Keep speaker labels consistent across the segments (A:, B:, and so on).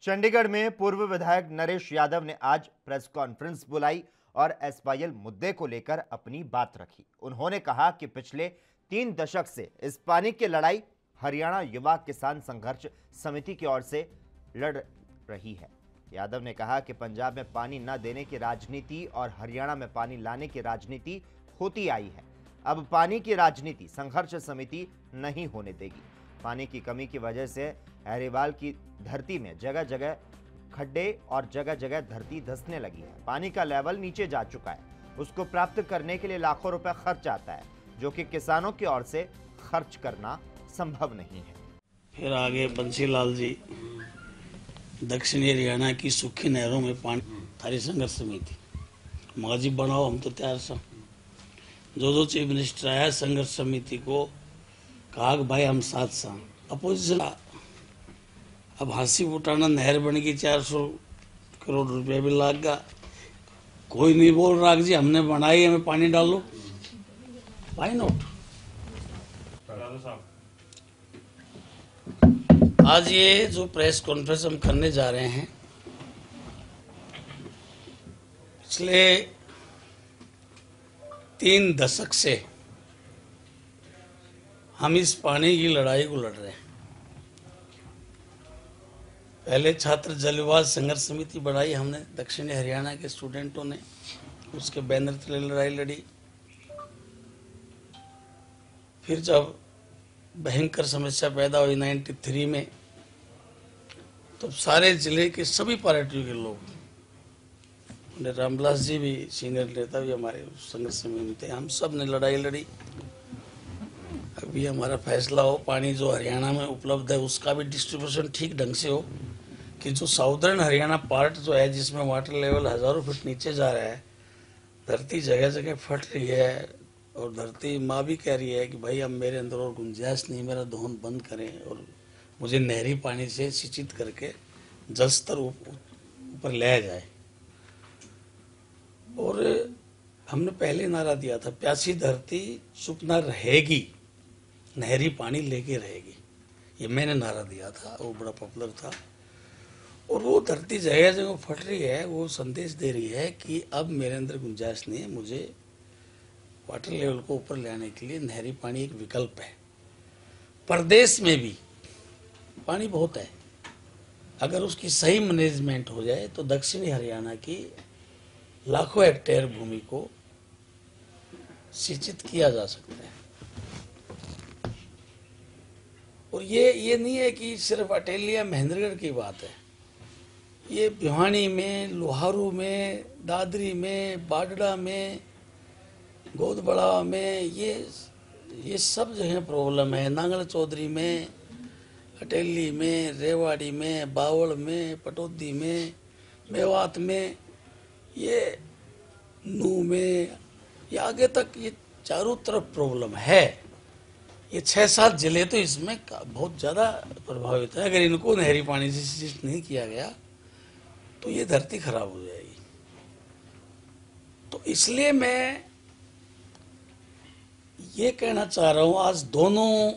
A: चंडीगढ़ में पूर्व विधायक नरेश यादव ने आज प्रेस कॉन्फ्रेंस बुलाई और एसवाईएल मुद्दे को लेकर अपनी बात रखी। उन्होंने कहा कि पिछले 3 दशक से इस पानी की लड़ाई हरियाणा युवा किसान संघर्ष समिति की ओर से लड़ रही है। यादव ने कहा कि पंजाब में पानी न देने की राजनीति और हरियाणा में पानी लाने की राजनीति होती आई है। अब पानी की राजनीति संघर्ष समिति नहीं होने देगी। पानी की कमी की वजह से अहरेवाल की धरती में जगह जगह खड्डे और जगह जगह धरती धंसने लगी है। पानी का लेवल नीचे जा चुका है। उसको प्राप्त करने के लिए लाखों रुपए खर्च आता है, जो कि किसानों की ओर से खर्च करना संभव नहीं है।
B: फिर आगे बंसीलाल जी, दक्षिणी हरियाणा की सूखी नहरों में पानी थारी संघर्ष समिति माजी बनाओ, हम तो तैयार सब। जो चीफ मिनिस्टर आया संघर्ष समिति को कहा कि भाई हम साथ साथ अपोजिशन। अब हांसी उठाना नहर बन गई, 400 करोड़ रुपया भी लाग गया। कोई नहीं बोल रहा जी हमने बनाई, हमें पानी डालो। Why not? आज ये जो प्रेस कॉन्फ्रेंस हम करने जा रहे हैं, पिछले 3 दशक से हम इस पानी की लड़ाई को लड़ रहे हैं। पहले छात्र जल विवाद संघर्ष समिति बनाई हमने, दक्षिणी हरियाणा के स्टूडेंटों ने, उसके बैनर तले लड़ाई लड़ी। फिर जब भयंकर समस्या पैदा हुई 93 में, तो सारे जिले के सभी पार्टियों के लोग, रामविलास जी भी सीनियर नेता भी हमारे संघर्ष समिति में थे, हम सब ने लड़ाई लड़ी। अभी हमारा फैसला हो पानी जो हरियाणा में उपलब्ध है उसका भी डिस्ट्रीब्यूशन ठीक ढंग से हो, कि जो साउदर्न हरियाणा पार्ट जो है जिसमें वाटर लेवल हजारों फीट नीचे जा रहा है, धरती जगह जगह फट रही है और धरती माँ भी कह रही है कि भाई अब मेरे अंदर और गुंजाइश नहीं, मेरा दोहन बंद करें और मुझे नहरी पानी से सिंचित करके जल स्तर ऊपर ले जाए। और हमने पहले नारा दिया था, प्यासी धरती चुप न रहेगी, नहरी पानी लेके रहेगी। ये मैंने नारा दिया था, वो बड़ा पॉपुलर था। और वो धरती जगह जगह फट रही है, वो संदेश दे रही है कि अब मेरे अंदर गुंजाइश नहीं है, मुझे वाटर लेवल को ऊपर ले आने के लिए नहरी पानी एक विकल्प है। प्रदेश में भी पानी बहुत है, अगर उसकी सही मैनेजमेंट हो जाए तो दक्षिणी हरियाणा की लाखों हेक्टेयर भूमि को सिंचित किया जा सकता है। और ये नहीं है कि सिर्फ अटेलिया महेंद्रगढ़ की बात है, ये भिवानी में, लोहारू में, दादरी में, बाडड़ा में, गोदबड़ा में, ये सब जगह प्रॉब्लम है। नांगल चौधरी में, अटेली में, रेवाड़ी में, बावल में, पटौदी में, मेवात में, ये नू में, ये आगे तक ये चारों तरफ प्रॉब्लम है। ये 6-7 जिले तो इसमें बहुत ज़्यादा प्रभावित है। अगर इनको नहरी पानी से सिंचित नहीं किया गया तो ये धरती खराब हो जाएगी। तो इसलिए मैं ये कहना चाह रहा हूं, आज दोनों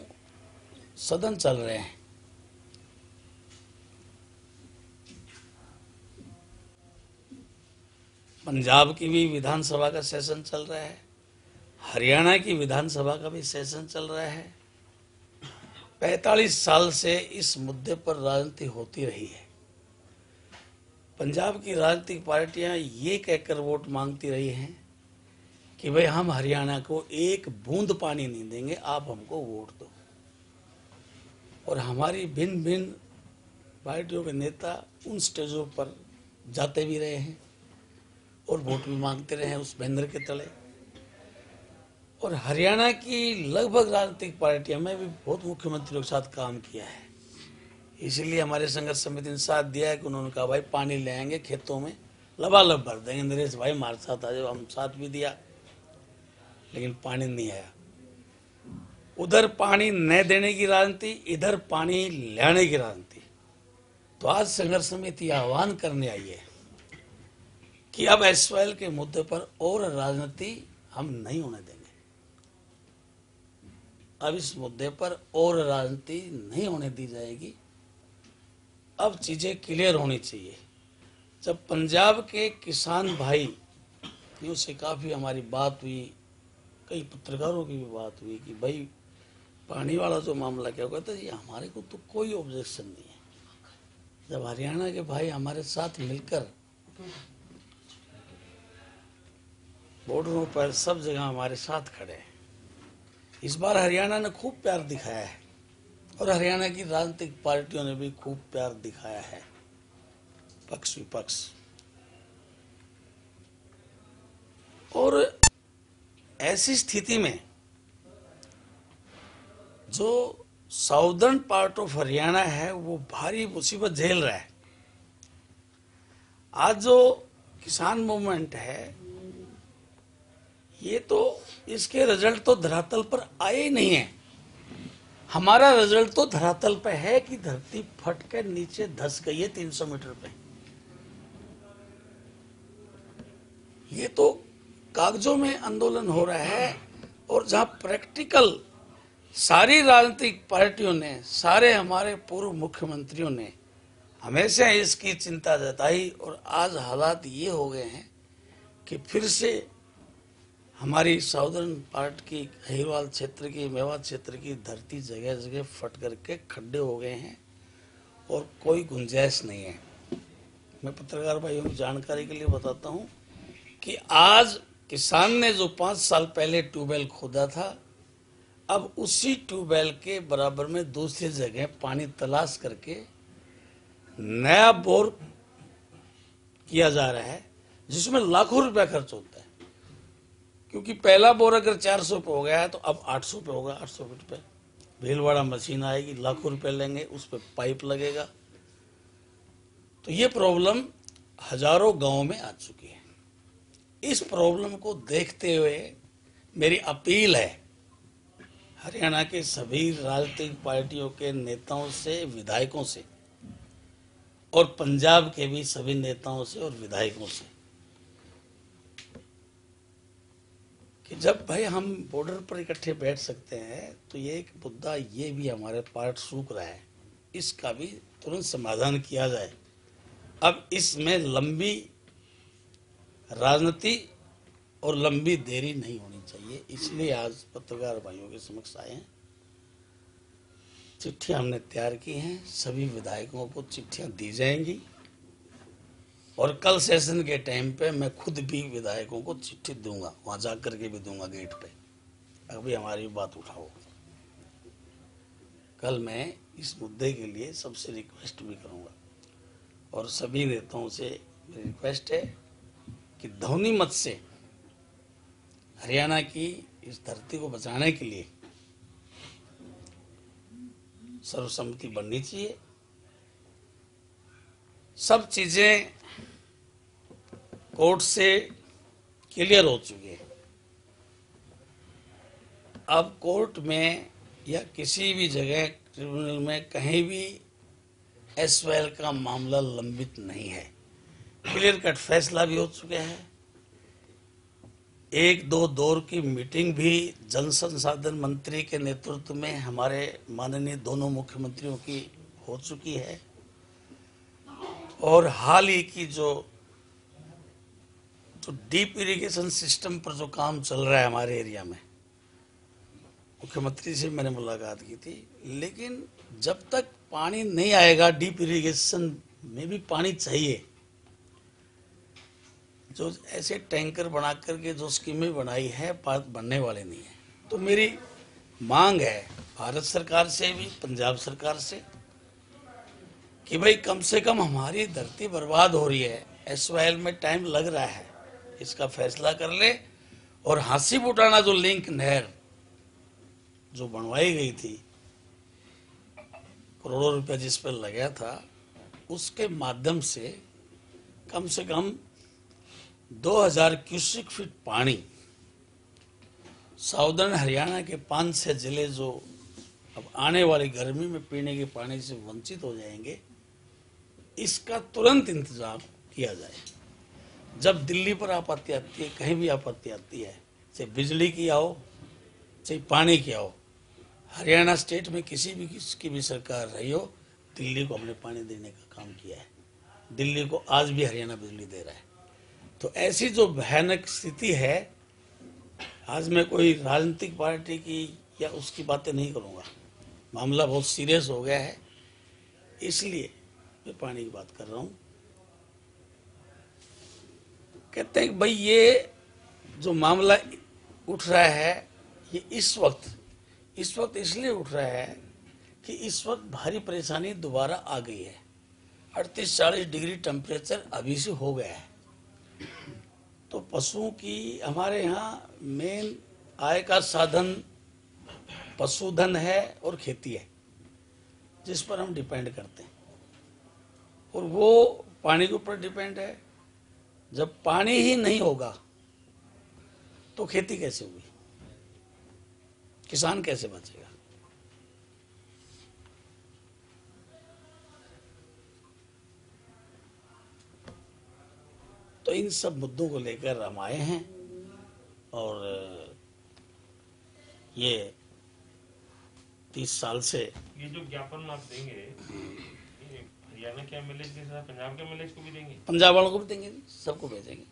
B: सदन चल रहे हैं। पंजाब की भी विधानसभा का सेशन चल रहा है, हरियाणा की विधानसभा का भी सेशन चल रहा है। 45 साल से इस मुद्दे पर राजनीति होती रही है। पंजाब की राजनीतिक पार्टियां ये कहकर वोट मांगती रही हैं कि भाई हम हरियाणा को एक बूंद पानी नहीं देंगे, आप हमको वोट दो। और हमारी भिन्न भिन्न पार्टियों के नेता उन स्टेजों पर जाते भी रहे हैं और वोट भी मांगते रहे हैं उस बैनर के तले। और हरियाणा की लगभग राजनीतिक पार्टियों में भी बहुत मुख्यमंत्रियों के साथ काम किया है, इसलिए हमारे संघर्ष समिति ने साथ दिया है कि उन्होंने कहा भाई पानी ले आएंगे, खेतों में लबालब भर देंगे, नरेश भाई हमारे साथ आ जाओ। हम साथ भी दिया, लेकिन पानी नहीं आया। उधर पानी न देने की राजनीति, इधर पानी लाने की राजनीति। तो आज संघर्ष समिति आह्वान करने आई है कि अब एसवाईएल के मुद्दे पर और राजनीति हम नहीं होने देंगे। अब इस मुद्दे पर और राजनीति नहीं होने दी जाएगी। अब चीज़ें क्लियर होनी चाहिए। जब पंजाब के किसान भाई से काफ़ी हमारी बात हुई, कई पत्रकारों की भी बात हुई कि भाई पानी वाला जो मामला क्या होगा, तो ये हमारे को तो कोई ऑब्जेक्शन नहीं है। जब हरियाणा के भाई हमारे साथ मिलकर बॉर्डरों पर सब जगह हमारे साथ खड़े हैं, इस बार हरियाणा ने खूब प्यार दिखाया है और हरियाणा की राजनीतिक पार्टियों ने भी खूब प्यार दिखाया है, पक्ष विपक्ष। और ऐसी स्थिति में जो साउदर्न पार्ट ऑफ हरियाणा है वो भारी मुसीबत झेल रहा है। आज जो किसान मूवमेंट है, ये तो इसके रिजल्ट तो धरातल पर आए ही नहीं है। हमारा रिजल्ट तो धरातल पे है कि धरती फट कर नीचे धस गई है 300 मीटर पे। ये तो कागजों में आंदोलन हो रहा है, और जहां प्रैक्टिकल सारी राजनीतिक पार्टियों ने, सारे हमारे पूर्व मुख्यमंत्रियों ने हमेशा इसकी चिंता जताई, और आज हालात ये हो गए हैं कि फिर से हमारी साउदर्न पार्ट की अहिरवाल क्षेत्र की, मेवात क्षेत्र की धरती जगह जगह फट करके खड्डे हो गए हैं और कोई गुंजाइश नहीं है। मैं पत्रकार भाइयों की जानकारी के लिए बताता हूं कि आज किसान ने जो 5 साल पहले ट्यूबवेल खोदा था, अब उसी ट्यूबवेल के बराबर में दूसरी जगह पानी तलाश करके नया बोर किया जा रहा है, जिसमें लाखों रुपया खर्च होता है। क्योंकि पहला बोर अगर 400 पे हो गया है तो अब 800 पे होगा। 800 फीट पे भीलवाड़ा मशीन आएगी, लाखों रुपए लेंगे, उस पर पाइप लगेगा। तो ये प्रॉब्लम हजारों गांवों में आ चुकी है। इस प्रॉब्लम को देखते हुए मेरी अपील है हरियाणा के सभी राजनीतिक पार्टियों के नेताओं से, विधायकों से, और पंजाब के भी सभी नेताओं से और विधायकों से कि जब भाई हम बॉर्डर पर इकट्ठे बैठ सकते हैं तो ये एक मुद्दा ये भी हमारे पार्ट सूख रहा है, इसका भी तुरंत समाधान किया जाए। अब इसमें लंबी राजनीति और लंबी देरी नहीं होनी चाहिए, इसलिए आज पत्रकार भाइयों के समक्ष आए हैं। चिट्ठियां हमने तैयार की हैं, सभी विधायकों को चिट्ठियां दी जाएंगी, और कल सेशन के टाइम पे मैं खुद भी विधायकों को चिट्ठी दूंगा, वहां जाकर के भी दूंगा गेट पे, अभी हमारी बात उठाओ। कल मैं इस मुद्दे के लिए सबसे रिक्वेस्ट भी करूंगा, और सभी नेताओं से मेरी रिक्वेस्ट है कि ध्वनि मत से हरियाणा की इस धरती को बचाने के लिए सर्वसम्मति बननी चाहिए। सब चीजें कोर्ट से क्लियर हो चुकी है। अब कोर्ट में या किसी भी जगह ट्रिब्यूनल में कहीं भी एसवाईएल का मामला लंबित नहीं है, क्लियर कट फैसला भी हो चुका है। 1-2 दौर की मीटिंग भी जल संसाधन मंत्री के नेतृत्व में हमारे माननीय दोनों मुख्यमंत्रियों की हो चुकी है, और हाल ही की जो डीप इरिगेशन सिस्टम पर जो काम चल रहा है हमारे एरिया में, मुख्यमंत्री से मैंने मुलाकात की थी, लेकिन जब तक पानी नहीं आएगा, डीप इरिगेशन में भी पानी चाहिए। जो ऐसे टैंकर बना करके जो स्कीमें बनाई है, बनने वाले नहीं है। तो मेरी मांग है भारत सरकार से भी, पंजाब सरकार से, कि भाई कम से कम हमारी धरती बर्बाद हो रही है, एसवाईएल में टाइम लग रहा है, इसका फैसला कर ले। और हांसी बुटाना जो लिंक नहर जो बनवाई गई थी, करोड़ों रुपया जिस पर लगा था, उसके माध्यम से कम 2000 क्यूसेक फीट पानी साउदर्न हरियाणा के 5-6 जिले जो अब आने वाली गर्मी में पीने के पानी से वंचित हो जाएंगे, इसका तुरंत इंतजाम किया जाए। जब दिल्ली पर आपत्ति आती है, कहीं भी आपत्ति आती है, चाहे बिजली की आओ चाहे पानी की आओ, हरियाणा स्टेट में किसी भी सरकार रही हो, दिल्ली को हमने पानी देने का काम किया है। दिल्ली को आज भी हरियाणा बिजली दे रहा है। तो ऐसी जो भयानक स्थिति है, आज मैं कोई राजनीतिक पार्टी की या उसकी बातें नहीं करूँगा, मामला बहुत सीरियस हो गया है, इसलिए मैं पानी की बात कर रहा हूँ। कहते हैं कि भाई ये जो मामला उठ रहा है ये इस वक्त इसलिए उठ रहा है कि इस वक्त भारी परेशानी दोबारा आ गई है। 38-40 डिग्री टेम्परेचर अभी से हो गया है। तो पशुओं की हमारे यहाँ मेन आय का साधन पशुधन है और खेती है, जिस पर हम डिपेंड करते हैं, और वो पानी के ऊपर डिपेंड है। जब पानी ही नहीं होगा तो खेती कैसे होगी, किसान कैसे बचेगा? तो इन सब मुद्दों को लेकर हम आए हैं, और ये 30 साल से
C: ये जो ज्ञापन आप देंगे, ये हरियाणा के एमएलए के साथ पंजाब के एमएलए को भी देंगे?
B: पंजाब वालों को भी देंगे, सबको भेजेंगे।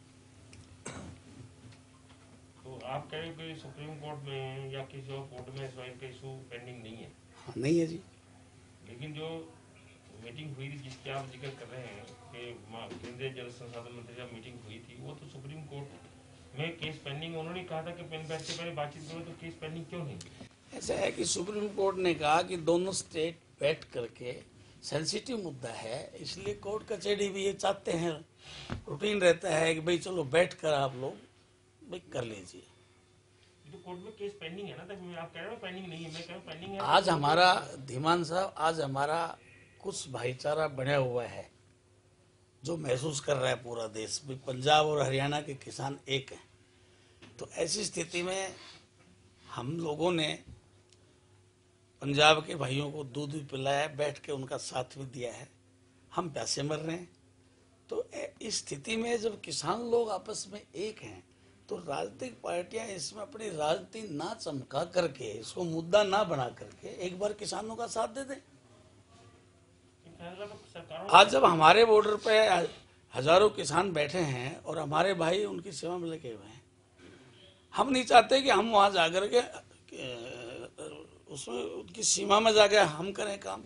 C: तो आप कह रहे हो कि सुप्रीम कोर्ट में या किसी और कोर्ट में एसवाईएल का इशू पेंडिंग नहीं है?
B: हाँ, नहीं है जी।
C: लेकिन जो मीटिंग हुई थी जिसकी आप जिक्र कर रहे हैं कि केंद्रीय जल संसाधन मंत्री जब मीटिंग हुई थी, वो तो सुप्रीम कोर्ट में केस पेंडिंग, उन्होंने कहा था कि बैठ से पहले बातचीत करो, तो केस पेंडिंग क्यों नहीं?
B: ऐसा है कि सुप्रीम कोर्ट ने कहा कि दोनों स्टेट बैठ करके, सेंसिटिव मुद्दा है, इसलिए कोर्ट कचहरी भी ये चाहते हैं, रूटीन रहता है कि भाई चलो बैठ कर आप लोग भाई कर लीजिए।
C: तो कोर्ट में केस पेंडिंग है ना, तब आप कह रहे हो पेंडिंग नहीं है, मैं कह रहा हूं पेंडिंग है।
B: आज हमारा धीमान साहब, आज हमारा कुछ भाईचारा बना हुआ है, जो महसूस कर रहा है पूरा देश भी, पंजाब और हरियाणा के किसान एक हैं। तो ऐसी स्थिति में हम लोगों ने पंजाब के भाइयों को दूध भी पिलाया, बैठ के उनका साथ भी दिया है। हम प्यासे मर रहे हैं। तो इस स्थिति में जब किसान लोग आपस में एक हैं, तो राजनीतिक पार्टियां इसमें अपनी राजनीति ना चमका करके, इसको मुद्दा ना बना करके एक बार किसानों का साथ दे दें। आज जब हमारे बॉर्डर पे हजारों किसान बैठे हैं और हमारे भाई उनकी सेवा में लगे हुए हैं, हम नहीं चाहते कि हम वहां जाकर के उसमें उनकी सीमा में जाकर हम करें काम,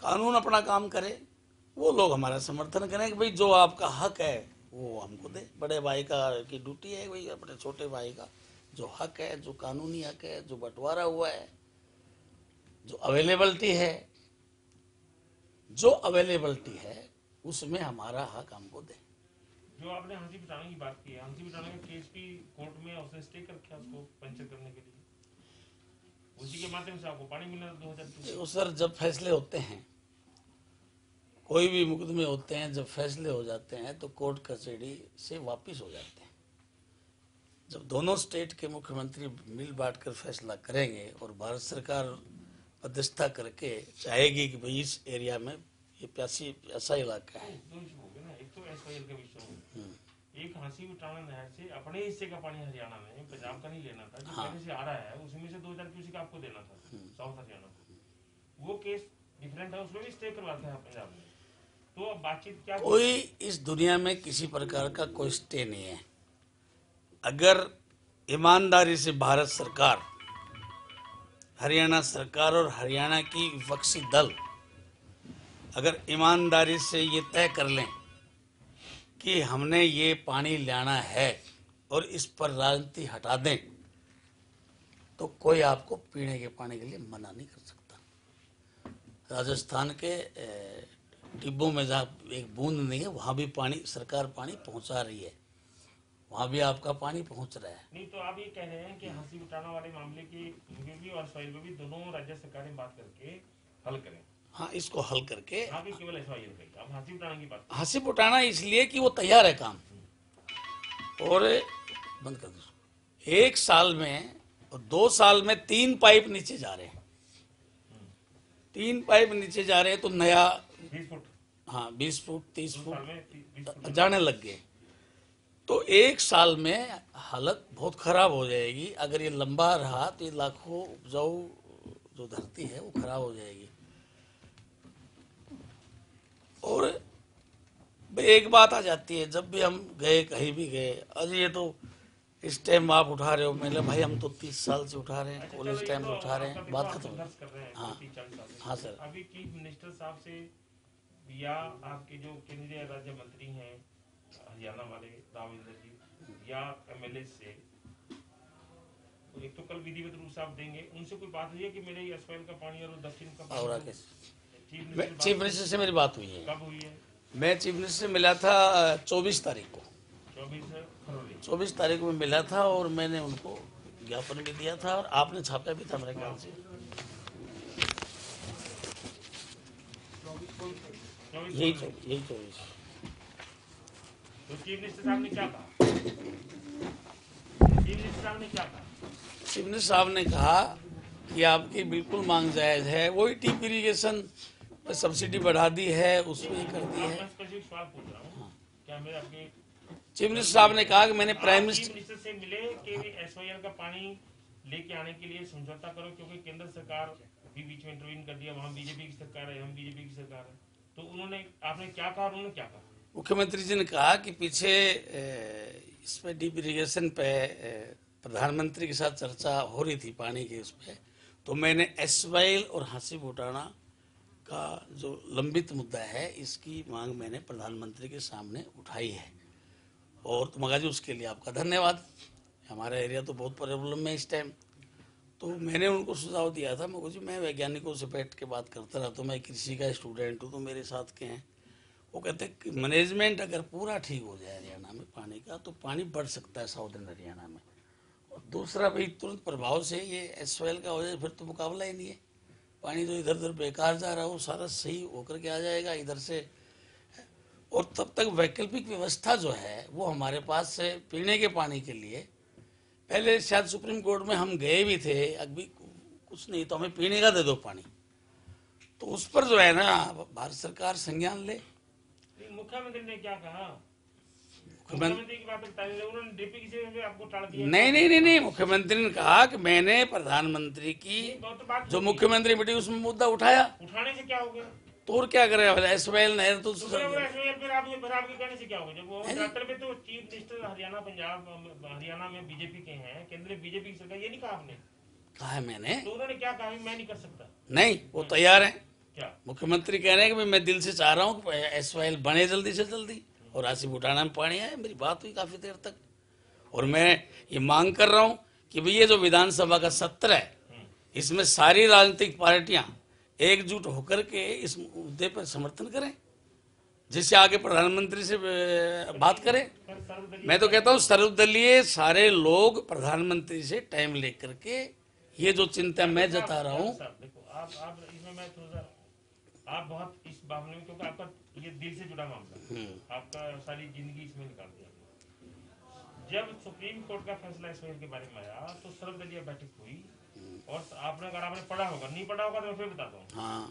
B: कानून अपना काम करे, वो लोग हमारा समर्थन करें कि भाई जो आपका हक है वो हमको दे। बड़े भाई की ड्यूटी है भाई अपने छोटे भाई का जो हक है, जो कानूनी हक है, जो बंटवारा हुआ है, जो अवेलेबिलिटी है उसमें हमारा हक हमको दे।
C: जो आपने हंसी बिठाने की बात की है, हंसी बिठाने का केस भी कोर्ट में उसने स्टे कर रखा उसको पंचर करने के लिए, उसी के माध्यम से आपको पानी मिला 2000।
B: सर, जब फैसले होते हैं, कोई भी मुकदमे होते हैं, जब फैसले हो जाते हैं तो कोर्ट कचहरी से वापस हो जाते हैं। जब दोनों स्टेट के मुख्यमंत्री मिल बांट कर फैसला करेंगे और भारत सरकार मध्यस्थता करके चाहेगी कि भाई इस एरिया में ये ऐसा इलाका है।
C: दो इशू हो गए ना, एक तो एसवाईएल का विषय हो, एक हांसी बिटाना नहर से अपने हिस्से का पानी हरियाणा में, पंजाब का नहीं लेना था, जो पहले से आ रहा है उसमें से 2000 क्यूसेक आपको देना था साउथ हरियाणा को। वो केस डिफरेंट है, उसमें भी स्टे करवाते हैं पंजाब में। तो अब बातचीत क्या?
B: कोई इस दुनिया में किसी प्रकार का कोई स्टे नहीं है। अगर ईमानदारी से भारत सरकार, हरियाणा सरकार और हरियाणा की विपक्षी दल अगर ईमानदारी से ये तय कर लें कि हमने ये पानी लाना है और इस पर राजनीति हटा दें, तो कोई आपको पीने के पानी के लिए मना नहीं कर सकता। राजस्थान के डिब्बों में जहाँ एक बूंद नहीं है, वहाँ भी पानी, सरकार पानी पहुँचा रही है, वहाँ भी आपका पानी पहुँच रहा है।
C: नहीं तो आप ये कह रहे हैं कि हंसी बिटाना वाले मामले की भी और एसवाईएल में भी दोनों राज्य सरकारें बात करके हल करें।
B: हाँ, इसको हल करके।
C: आप केवल एसवाईएल का, आप हंसी बिटाना की बात,
B: हंसी बिटाना इसलिए कि वो तैयार है काम, और बंद कर दो। 1 साल में और 2 साल में 3 पाइप नीचे जा रहे हैं, 3 पाइप नीचे जा रहे हैं, तो नया
C: 20 फुट,
B: हाँ 20 फुट 30
C: साल में 20
B: फुट जाने लग गए। तो 1 साल में हालत बहुत खराब हो जाएगी। अगर ये लंबा रहा तो ये लाखों उपजाऊ जो धरती है वो खराब हो जाएगी। और भाई एक बात आ जाती है, जब भी हम गए कहीं भी गए, अरे ये तो इस टाइम आप उठा रहे हो, मैंने भाई हम तो 30 साल से उठा रहे हैं,
C: अच्छा,
B: कॉलेज
C: चलो, ये
B: टाइम
C: तो
B: से उठा रहे
C: आपका
B: हैं,
C: देखो,
B: बात
C: आप
B: खत्म।
C: संघर्ष कर रहे हैं
B: हाँ
C: 30-40 साल से।
B: हाँ सर।
C: अभी चीफ मिनिस्टर साहब से या आपके जो केंद्रीय राज्य मंत्री हैं हरियाणा वाले राविंदर जी या एमएलए से, एक तो कल विधिवत रूप से आप देंगे, उनसे कोई बात हुई है कि मेरे एसवाइएल का पानी और दक्षिण का
B: और
C: पानी
B: आगे
C: चीफ
B: चीफ मिनिस्टर से मेरी बात हुई है।
C: कब हुई है?
B: मैं चीफ मिनिस्टर से मिला था 24 तारीख को,
C: 24 फरवरी।
B: 24 तारीख को मैं मिला था और मैंने उनको ज्ञापन भी दिया था और आपने छापा भी था मेरे ख्याल से।
C: 24
B: यही 24।
C: तो चीफ मिनिस्टर साहब ने क्या कहा? चीफ मिनिस्टर साहब ने क्या कहा?
B: चीफ मिनिस्टर साहब ने कहा कि आपकी बिल्कुल मांग जायज़ है, वही टीप इरीगेशन पर सब्सिडी बढ़ा दी है, उसमें ही कर दी है।
C: मैं स्पेसिफिक सवाल पूछ रहा हूँ, क्या मेरे आपके
B: चीफ मिनिस्टर साहब ने कहा कि मैंने प्राइम
C: चीफ
B: मिनिस्टर
C: मिनिस्टर से मिले कि एसवाईएल का पानी लेके आने के लिए समझौता करो, क्योंकि केंद्र सरकार भी बीच में इंटरवीन कर दिया, वहाँ बीजेपी की सरकार है, हम बीजेपी की सरकार है, तो उन्होंने, आपने क्या कहा, उन्होंने क्या कहा?
B: मुख्यमंत्री जी ने कहा कि पीछे इस पे डीप इरीगेशन पे प्रधानमंत्री के साथ चर्चा हो रही थी पानी के उस पे, तो मैंने एसवाइएल और हांसी भूटाना का जो लंबित मुद्दा है इसकी मांग मैंने प्रधानमंत्री के सामने उठाई है। और तो मगा जी उसके लिए आपका धन्यवाद। हमारा एरिया तो बहुत प्रॉब्लम में इस टाइम, तो मैंने उनको सुझाव दिया था, मैं जी मैं वैज्ञानिकों से बैठ के बात करता रहता हूँ, मैं कृषि का स्टूडेंट हूँ, तो मेरे साथ के हैं, वो कहते हैं कि मैनेजमेंट अगर पूरा ठीक हो जाए हरियाणा में पानी का, तो पानी बढ़ सकता है साउदर्न हरियाणा में। और दूसरा भाई तुरंत प्रभाव से ये एसवाइएल का हो जाए, फिर तो मुकाबला ही नहीं है, पानी तो इधर उधर बेकार जा रहा हो, सारा सही होकर के आ जाएगा इधर से। और तब तक वैकल्पिक व्यवस्था जो है वो हमारे पास से पीने के पानी के लिए, पहले शायद सुप्रीम कोर्ट में हम गए भी थे, अभी कुछ नहीं तो हमें पीने का दे दो पानी, तो उस पर जो है ना भारत सरकार संज्ञान ले।
C: मुख्यमंत्री ने क्या कहा? मुख्यमंत्री की बात बताइए, उन्होंने डीपी से आपको टाल दिया?
B: नहीं, मुख्यमंत्री ने कहा कि मैंने प्रधानमंत्री की जो मुख्यमंत्री मीटिंग उसमें मुद्दा उठाया।
C: उठाने से क्या हो गया?
B: तो और क्या करेगा एसवाइएल नहर तो
C: फिर आपके कहने से क्या होगा? जब वो ड्राफ्टर में तो चीफ मिनिस्टर हरियाणा पंजाब हरियाणा में बीजेपी के हैं, केंद्र में बीजेपी की सरकार, ये नहीं कहा आपने?
B: कहा है मैंने।
C: तो उन्होंने क्या कहा? मैं नहीं कर सकता।
B: नहीं, वो तैयार है।
C: क्या
B: मुख्यमंत्री कह रहे हैं कि मैं दिल से चाह रहा हूँ कि एसवाइएल बने जल्दी से जल्दी और हांसी भूटाना में पानी आए। मेरी बात हुई काफी देर तक और मैं ये मांग कर रहा हूँ कि भाई ये जो विधानसभा का सत्र है इसमें सारी राजनीतिक पार्टियां एकजुट होकर के इस मुद्दे पर समर्थन करें, जिससे आगे प्रधानमंत्री से बात करें। मैं तो कहता हूँ सर्वदलीय सारे लोग प्रधानमंत्री से टाइम लेकर के ये जो चिंता मैं जता रहा हूँ।
C: देखो आप इसमें मैं थोड़ा सा, आप बहुत इस मामले में, क्योंकि आपका ये दिल से जुड़ा मामला है, आपका सारी जिंदगी इसमें निकाल दिया। जब सुप्रीम कोर्ट का फैसला एसवाईएल के बारे में आया तो सर्वदलीय बैठक हुई और आपने, अगर आपने पढ़ा होगा, नहीं पढ़ा होगा तो मैं फिर बताता हूँ।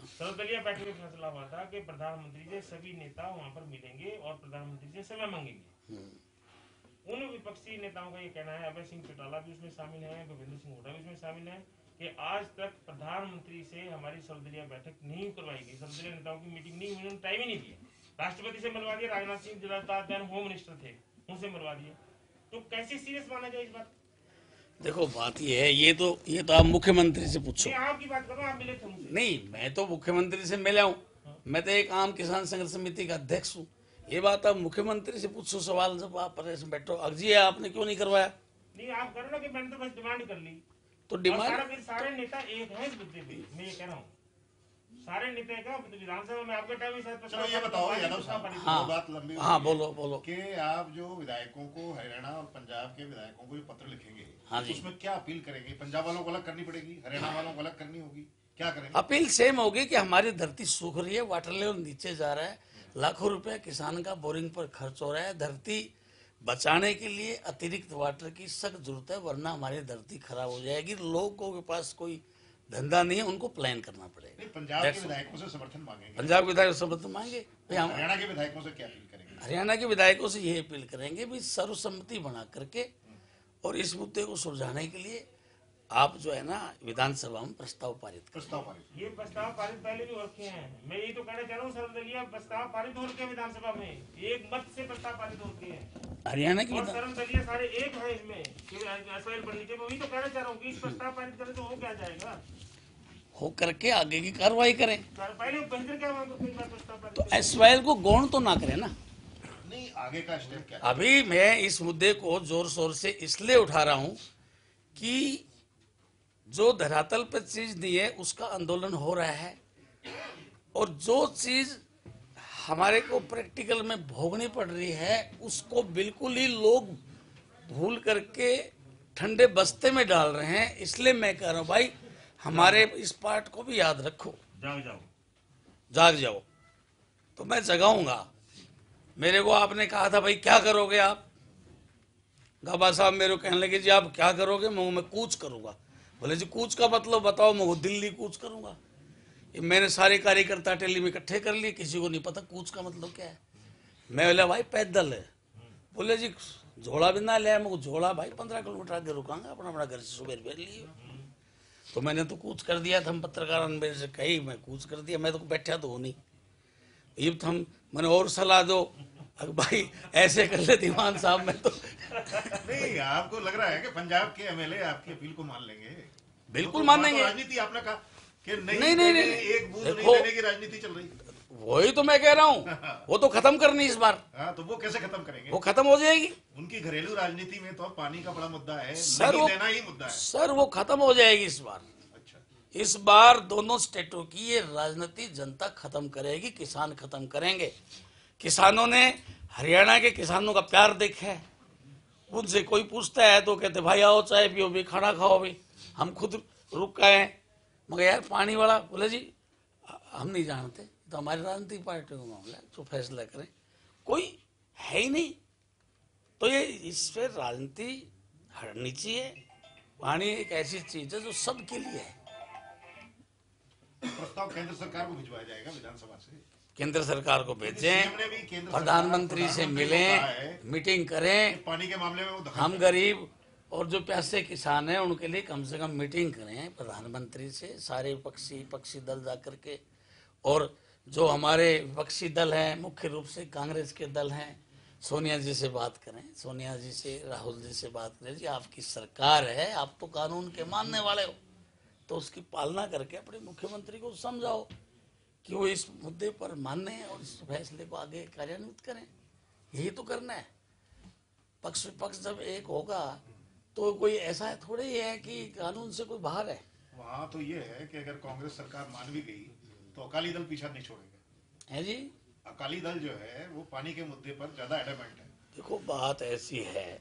C: सर्वदलीय बैठक में फैसला हुआ था कि प्रधानमंत्री से सभी नेता वहां पर मिलेंगे और प्रधानमंत्री से समय मांगेंगे। उन विपक्षी नेताओं का ये कहना है, अभय सिंह चौटाला भी उसमें शामिल है, भूपेंद्र सिंह हुड्डा भी उसमें शामिल है, कि आज तक प्रधानमंत्री से हमारी सर्वदलीय बैठक नहीं करवाई गई, सर्वदलीय नेताओं की मीटिंग नहीं, उन्होंने टाइम ही नहीं दिया। राष्ट्रपति से मिलवा दिया, राजनाथ सिंह जो होम मिनिस्टर थे उनसे मिलवा दिया। तो कैसे सीरियस माना जाए इस बात?
B: देखो बात ये है, ये तो आप मुख्यमंत्री से पूछो।
C: आपकी बात करो, आप मिले थे उनसे?
B: नहीं, मैं तो मुख्यमंत्री से मिला हूँ, मैं तो एक आम किसान संघर्ष समिति का अध्यक्ष हूँ। ये बात आप मुख्यमंत्री से पूछो सवाल, जब आप बैठो। अजी आपने क्यों नहीं करवाया?
C: नहीं, आप करो ना कि मैंने तो बस डिमांड कर ली।
B: तो डिमांड
C: सारे नेता एक है इस मुद्दे पे, मैं ये कह रहा हूँ सारे नेता का विधानसभा में आपके टाइम में।
D: चलो ये बताओ यादव साहब,
B: हाँ,
D: बात लंबी
B: बोलो
D: कि आप जो विधायकों को, हरियाणा और पंजाब के विधायकों को पत्र लिखेंगे,
B: हाँ जी,
D: उसमें क्या अपील करेंगे? पंजाब वालों को अलग करनी पड़ेगी, हरियाणा वालों को अलग करनी होगी, क्या करेंगे?
B: अपील सेम होगी कि हमारी धरती सूख रही है, वाटर लेवल नीचे जा रहा है, लाखों रुपया किसान का बोरिंग पर खर्च हो रहा है, धरती बचाने के लिए अतिरिक्त वाटर की सख्त जरूरत है, वरना हमारी धरती खराब हो जाएगी। लोगों के पास कोई धंधा नहीं है, उनको प्लान करना पड़ेगा।
D: पंजाब के विधायकों से समर्थन मांगेंगे,
B: पंजाब के विधायकों से समर्थन मांगे।
D: हरियाणा के विधायकों से क्या अपील करेंगे?
B: हरियाणा के विधायकों से ये अपील करेंगे भी सर्वसम्मति बना करके और इस मुद्दे को सुलझाने के लिए आप जो है ना विधानसभा में प्रस्ताव पारित करें।
D: प्रस्ताव पारित।
C: ये प्रस्ताव पारित पहले भी हो रखे हैं। मैं यही तो कहना चाह रहा हूँ, सर्वदलीय प्रस्ताव पारित हो रखे हैं विधानसभा में, एक मत से प्रस्ताव पारित हो रखे हैं
B: हरियाणा की
C: और सर्वदलीय सारे एक है इसमें एसवाईएल बननी चाहिए। मैं वही तो कहना चाह रहा हूँ कि इस प्रस्ताव पारित करें तो हो क्या जाएगा,
B: हो करके आगे की कार्रवाई करें।
C: पहले बेहतर क्या मांगो कई बार प्रस्ताव पारित
B: तो एसवाईएल को गौण तो ना करें ना।
D: नहीं, आगे का स्टेप क्या?
B: अभी मैं इस मुद्दे को जोर शोर से इसलिए उठा रहा हूं कि जो धरातल पर चीज नहीं है उसका आंदोलन हो रहा है, और जो चीज हमारे को प्रैक्टिकल में भोगनी पड़ रही है उसको बिल्कुल ही लोग भूल करके ठंडे बस्ते में डाल रहे हैं। इसलिए मैं कह रहा हूं भाई, हमारे इस पार्ट को भी याद रखो, जाग जाओ। तो मैं जगाऊंगा। मेरे को आपने कहा था भाई क्या करोगे आप, गाबा साहब मेरे को कहने लगे जी आप क्या करोगे, मैं कूच करूंगा। बोले जी कूच का मतलब बताओ, मैं दिल्ली कूच करूंगा। ये मैंने सारे कार्यकर्ता दिल्ली में इकट्ठे कर लिए, किसी को नहीं पता कूच का मतलब क्या है। मैं बोला भाई पैदल है। बोले जी झोला भी ना लिया, मैं झोला भाई 15 किलोमीटर आगे रुकांगा, अपना अपना घर से सुबह बेर लिए। तो मैंने तो कूच कर दिया था। हम पत्रकारों ने मेरे से कही, मैं कूच कर दिया। मैं तो बैठा तो हो नहीं, ये तो हम मैंने और सलाह दो भाई ऐसे कर ले दीवान साहब। मैं तो
D: नहीं, आपको लग रहा है कि पंजाब के एमएलए आपकी अपील को मान लेंगे?
B: बिल्कुल
D: तो
B: मानेंगे।
D: राजनीति आपने कहा कि
B: नहीं,
D: एक बूंद नहीं देने की राजनीति चल रही।
B: वही तो मैं कह रहा हूँ, वो तो खत्म करनी इस बार।
D: हाँ, तो वो कैसे खत्म करेंगे?
B: वो खत्म हो जाएगी।
D: उनकी घरेलू राजनीति में तो पानी का बड़ा मुद्दा है,
B: सर
D: नहीं
B: वो
D: देना ही मुद्दा है।
B: सर वो खत्म हो जाएगी इस बार।
D: अच्छा,
B: इस बार दोनों स्टेटों की ये राजनीति जनता खत्म करेगी, किसान खत्म करेंगे। किसानों ने हरियाणा के किसानों का प्यार देखा है। उनसे कोई पूछता है तो कहते भाई आओ चाय पियो भी, खाना खाओ भी, हम खुद रुक गए हैं। मगर यार पानी वाला, बोले जी हम नहीं जानते, तो हमारी राजनीतिक पार्टी का मामला है, जो फैसला करें, कोई है ही नहीं। तो ये इस पर राजनीति हटनी चाहिए। पानी एक ऐसी चीज है जो सबके लिए है।
D: प्रस्ताव केंद्र सरकार को भिजवाया जाएगा विधानसभा से।
B: केंद्र सरकार को भेजें,
D: सीएम ने भी केंद्र
B: प्रधानमंत्री से मिलें, मीटिंग करें।
D: पानी के मामले में वो दखल
B: हम गरीब और जो प्यासे किसान हैं उनके लिए कम से कम मीटिंग करें प्रधानमंत्री से, सारे विपक्षी दल जा करके। और जो हमारे विपक्षी दल हैं, मुख्य रूप से कांग्रेस के दल हैं, सोनिया जी से बात करें, सोनिया जी से, राहुल जी से बात करें। जी आपकी सरकार है, आप तो कानून के मानने वाले हो, तो उसकी पालना करके अपने मुख्यमंत्री को समझाओ कि वो इस मुद्दे पर माने और इस फैसले को आगे कार्यान्वित करें। यही तो करना है। पक्ष विपक्ष जब एक होगा तो कोई ऐसा थोड़े ही है कि कानून से कोई बाहर है।
D: वहाँ तो ये है कि अगर कांग्रेस सरकार मान भी गई तो अकाली दल पीछा नहीं छोड़ेगा।
B: है जी,
D: अकाली दल जो है वो पानी के मुद्दे पर ज्यादा एडमेंट है।
B: देखो बात ऐसी है,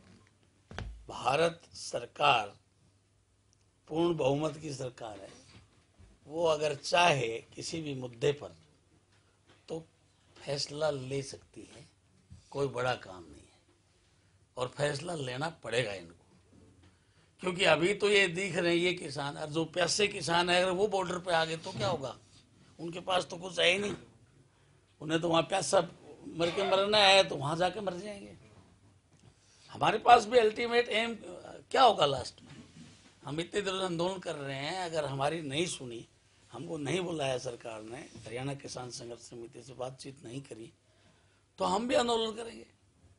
B: भारत सरकार पूर्ण बहुमत की सरकार है। वो अगर चाहे किसी भी मुद्दे पर तो फैसला ले सकती है, कोई बड़ा काम नहीं है, और फैसला लेना पड़ेगा इनको। क्योंकि अभी तो ये दिख रहे हैं ये किसान, और जो प्यासे किसान है अगर वो बॉर्डर पे आ गए तो क्या होगा? उनके पास तो कुछ है ही नहीं, उन्हें तो वहाँ प्यासा मर के मरना है तो वहाँ जाके मर जाएंगे। हमारे पास भी अल्टीमेट एम क्या होगा लास्ट में? हम इतने दिनों से आंदोलन कर रहे हैं, अगर हमारी नहीं सुनी, हमको नहीं बुलाया सरकार ने, हरियाणा किसान संघर्ष समिति से बातचीत नहीं करी, तो हम भी आंदोलन करेंगे।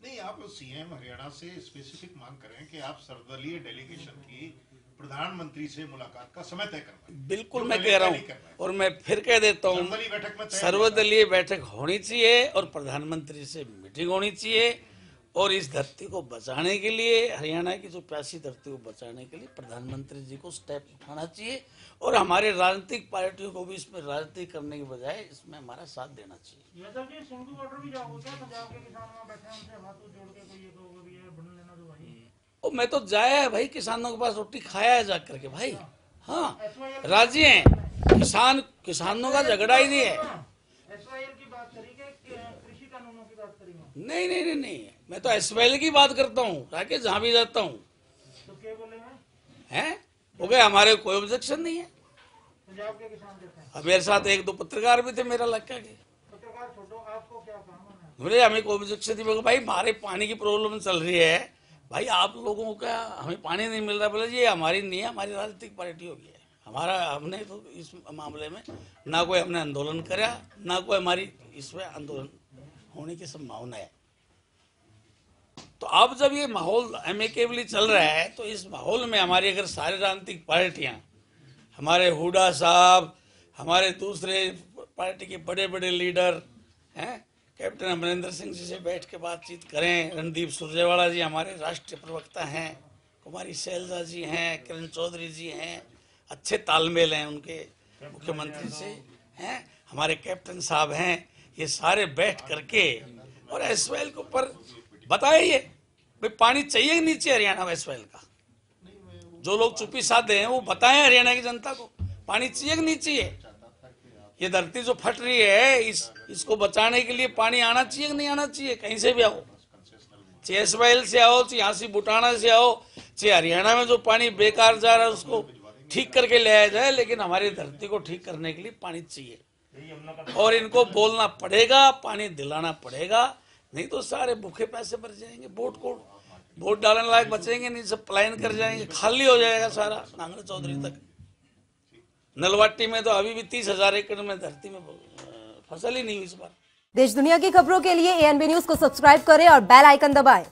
D: नहीं, आप सीएम हरियाणा से स्पेसिफिक मांग करें कि आप सर्वदलीय डेलीगेशन की प्रधानमंत्री से मुलाकात का समय तय करवाएं।
B: बिल्कुल मैं कह रहा हूँ, और मैं फिर कह देता हूँ,
D: सर्वदलीय बैठक में
B: सर्वदलीय बैठक होनी चाहिए और प्रधानमंत्री से मीटिंग होनी चाहिए। और इस धरती को बचाने के लिए, हरियाणा की जो प्यासी धरती को बचाने के लिए प्रधानमंत्री जी को स्टेप उठाना चाहिए, और हमारे राजनीतिक पार्टियों को भी इसमें राजनीति करने के बजाय इसमें हमारा साथ देना चाहिए।
C: यादव जी सिंधु बॉर्डर भी जाओगे क्या? पंजाब के किसान वहाँ बैठे हैं, उनसे हाथ जोड़ के कोई ये कहोगे भी यार बन लेना दो भाई।
B: और मैं तो जाया है भाई, किसानों के पास रोटी खाया है जा करके भाई। हाँ, राजी हैं किसानों का झगड़ा ही नहीं है।
C: एसवाईएल की बात करी कि कृषि कानूनों की बात करी वहाँ।
B: नहीं, मैं तो एसवाईएल की बात करता हूँ, राकेश, जहाँ भी जाता हूँ।
C: तो क्या बोले हैं?
B: हो गए, हमारे कोई ऑब्जेक्शन नहीं है।
C: पंजाब के किसान कहते हैं।
B: अब मेरे साथ एक दो पत्रकार भी थे मेरा इलाका के।
C: पत्रकार छोड़ो, आपको क्या काम है?
B: बोले हमें कोई ऑब्जेक्शन नहीं। भाई हमारे पानी की प्रॉब्लम चल रही है भाई आप लोगों का हमें पानी नहीं मिल रहा, बोले जी ये हमारी नहीं है, हमारी राजनीतिक पार्टी होगी है हमारा। हमने तो इस मामले में ना कोई हमने आंदोलन करा, ना कोई हमारी इसमें आंदोलन होने की संभावना है। तो अब जब ये माहौल एमिकेबली चल रहा है, तो इस माहौल में हमारी अगर सारी राजनीतिक पार्टियां, हमारे हुडा साहब, हमारे दूसरे पार्टी के बड़े बड़े लीडर हैं, कैप्टन अमरिंदर सिंह जी से बैठ के बातचीत करें, रणदीप सुरजेवाला जी हमारे राष्ट्रीय प्रवक्ता हैं, कुमारी शैलजा जी हैं, किरण चौधरी जी हैं, अच्छे तालमेल हैं उनके मुख्यमंत्री से हैं, हमारे कैप्टन साहब हैं, ये सारे बैठ करके और एसवाईएल के ऊपर बताइए भाई पानी चाहिए कि नहीं चाहिए हरियाणा एसवाईएल का। जो लोग चुप्पी साधे हैं वो बताएं हरियाणा की जनता को पानी चाहिए कि नहीं चाहिए। ये धरती जो फट रही है इसको बचाने के लिए पानी आना चाहिए कि नहीं आना चाहिए। कहीं से भी आओ, चाहे एसवाईएल से आओ, चाहे यहाँ से बुटाना से आओ, चाहे हरियाणा में जो पानी बेकार जा रहा है उसको ठीक करके ले आया जाए, लेकिन हमारी धरती को ठीक करने के लिए पानी चाहिए और इनको बोलना पड़ेगा, पानी दिलाना पड़ेगा, नहीं तो सारे भूखे पैसे भर जाएंगे, वोट डालने लायक बचेंगे नहीं, सब पलायन कर जाएंगे, खाली हो जाएगा सारा नांगल चौधरी तक। नलवाटी में तो अभी भी 30,000 एकड़ में धरती में फसल ही नहीं हुई इस बार।
E: देश दुनिया की खबरों के लिए ANB न्यूज को सब्सक्राइब करें और बेल आइकन दबाएं।